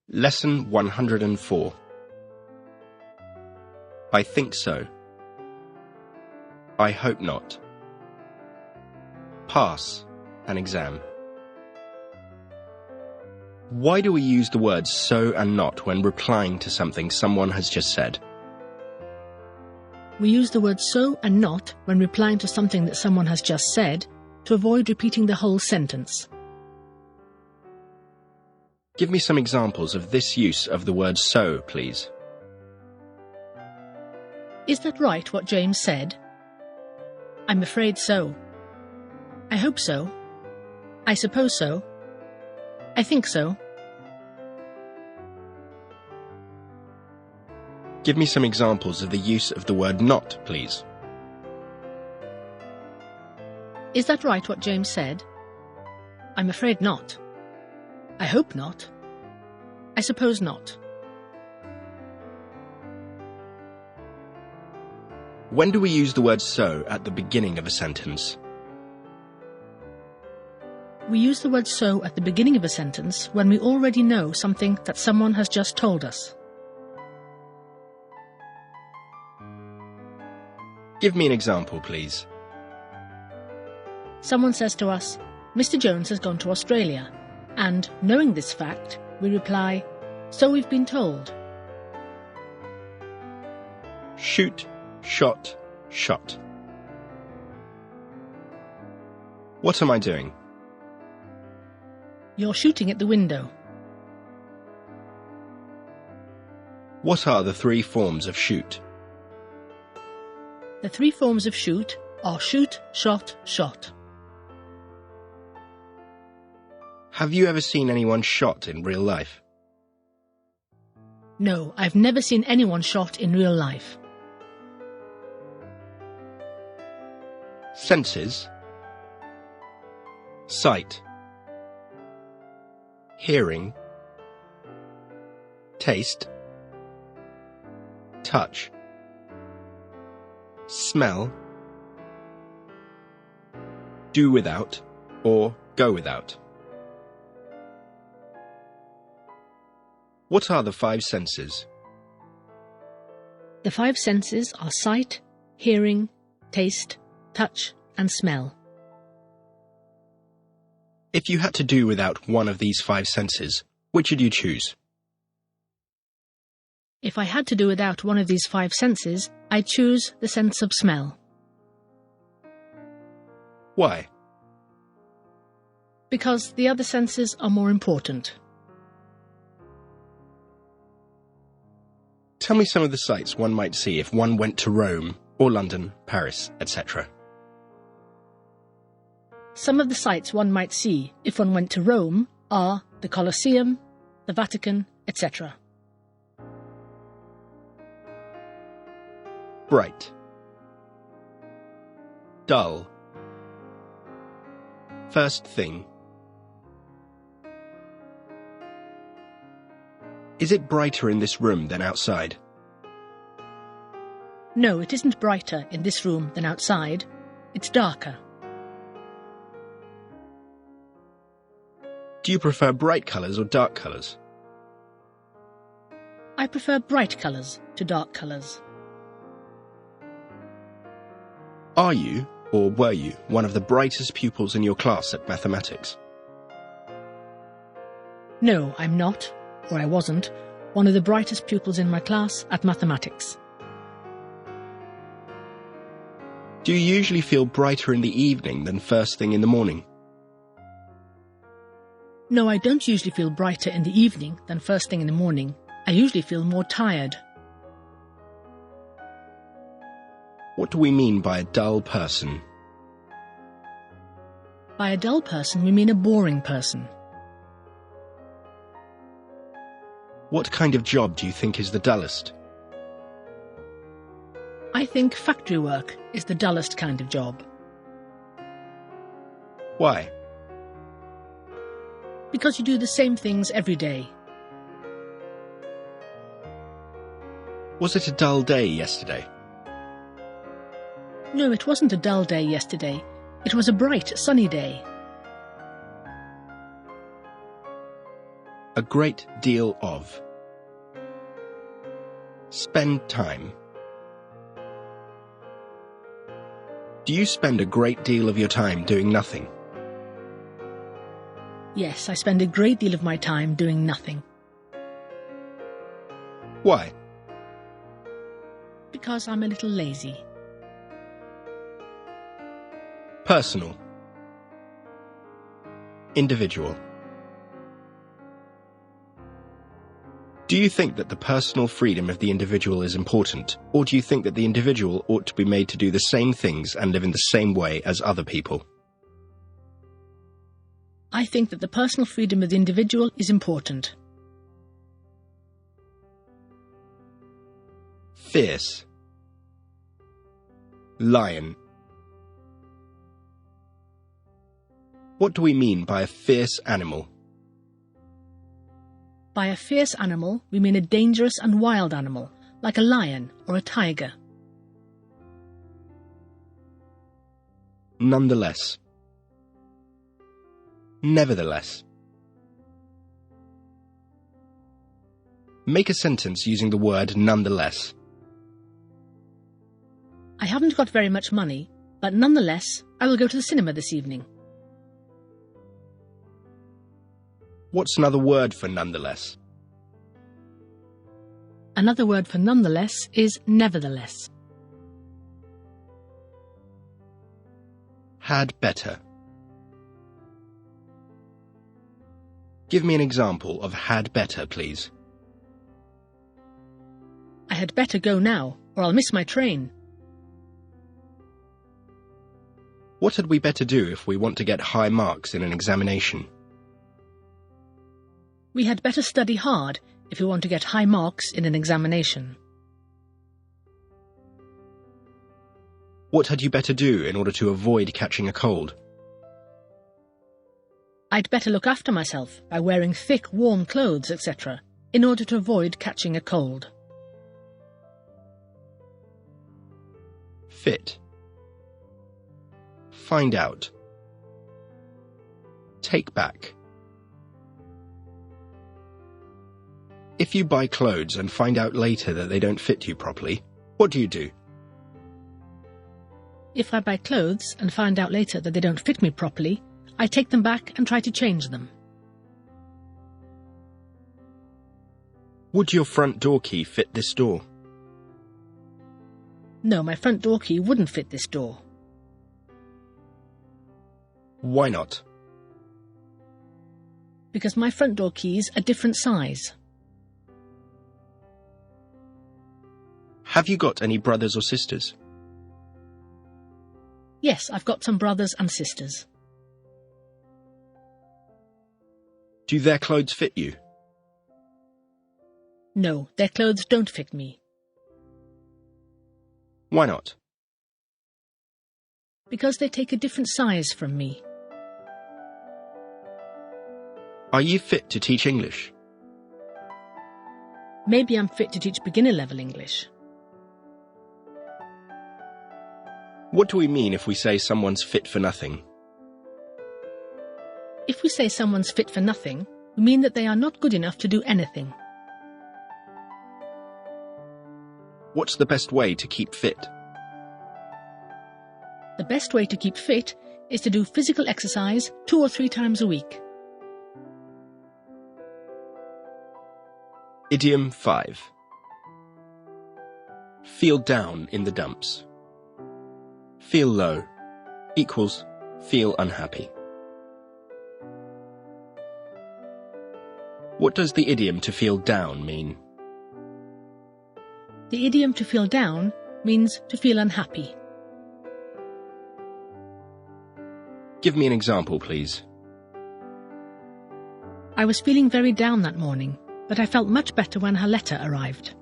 Lesson 104. I think so. I hope not. Pass an exam. Why do we use the words so and not when replying to something someone has just said? We use the word so and not when replying to something that someone has just said to avoid repeating the whole sentence. Give me some examples of this use of the word so, please. Is that right, what James said? I'm afraid so. I hope so. I suppose so. I think so. Give me some examples of the use of the word not, please. Is that right, what James said? I'm afraid not. I hope not. I suppose not. When do we use the word so at the beginning of a sentence? We use the word so at the beginning of a sentence when we already know something that someone has just told us. Give me an example, please. Someone says to us, Mr. Jones has gone to Australia, and, knowing this fact, we reply, so we've been told. Shoot, shot, shot. What am I doing? You're shooting at the window. What are the three forms of shoot? The three forms of shoot are shoot, shot, shot. Have you ever seen anyone shot in real life? No, I've never seen anyone shot in real life. Senses. Sight. Hearing. Taste. Touch. Smell. Do without or go without. What are the five senses? The five senses are sight, hearing, taste, touch, and smell. If you had to do without one of these five senses, which would you choose? If I had to do without one of these five senses, I'd choose the sense of smell. Why? Because the other senses are more important. Tell me some of the sights one might see if one went to Rome or London, Paris, etc. Some of the sights one might see if one went to Rome are the Colosseum, the Vatican, etc. Bright. Dull. First thing. Is it brighter in this room than outside? No, it isn't brighter in this room than outside. It's darker. Do you prefer bright colours or dark colours? I prefer bright colours to dark colours. Are you, or were you, one of the brightest pupils in your class at mathematics? No, I'm not, or I wasn't, one of the brightest pupils in my class at mathematics. Do you usually feel brighter in the evening than first thing in the morning? No, I don't usually feel brighter in the evening than first thing in the morning. I usually feel more tired. What do we mean by a dull person? By a dull person, we mean a boring person. What kind of job do you think is the dullest? I think factory work is the dullest kind of job. Why? Because you do the same things every day. Was it a dull day yesterday? No, it wasn't a dull day yesterday. It was a bright, sunny day. A great deal of. Spend time. Do you spend a great deal of your time doing nothing? Yes, I spend a great deal of my time doing nothing. Why? Because I'm a little lazy. Personal. Individual. Do you think that the personal freedom of the individual is important, or do you think that the individual ought to be made to do the same things and live in the same way as other people? I think that the personal freedom of the individual is important. Fierce. Lion. What do we mean by a fierce animal? By a fierce animal, we mean a dangerous and wild animal, like a lion or a tiger. Nonetheless. Nevertheless. Make a sentence using the word nonetheless. I haven't got very much money, but nonetheless, I will go to the cinema this evening. What's another word for nonetheless? Another word for nonetheless is nevertheless. Had better. Give me an example of had better, please. I had better go now, or I'll miss my train. What had we better do if we want to get high marks in an examination? We had better study hard if we want to get high marks in an examination. What had you better do in order to avoid catching a cold? I'd better look after myself by wearing thick, warm clothes, etc., in order to avoid catching a cold. Fit. Find out. Take back. If you buy clothes and find out later that they don't fit you properly, what do you do? If I buy clothes and find out later that they don't fit me properly, I take them back and try to change them. Would your front door key fit this door? No, my front door key wouldn't fit this door. Why not? Because my front door keys are different size. Have you got any brothers or sisters? Yes, I've got some brothers and sisters. Do their clothes fit you? No, their clothes don't fit me. Why not? Because they take a different size from me. Are you fit to teach English? Maybe I'm fit to teach beginner-level English. What do we mean if we say someone's fit for nothing? If we say someone's fit for nothing, we mean that they are not good enough to do anything. What's the best way to keep fit? The best way to keep fit is to do physical exercise 2 or 3 times a week. Idiom 5. Feel down in the dumps. Feel low equals feel unhappy. What does the idiom to feel down mean? The idiom to feel down means to feel unhappy. Give me an example, please. I was feeling very down that morning, but I felt much better when her letter arrived.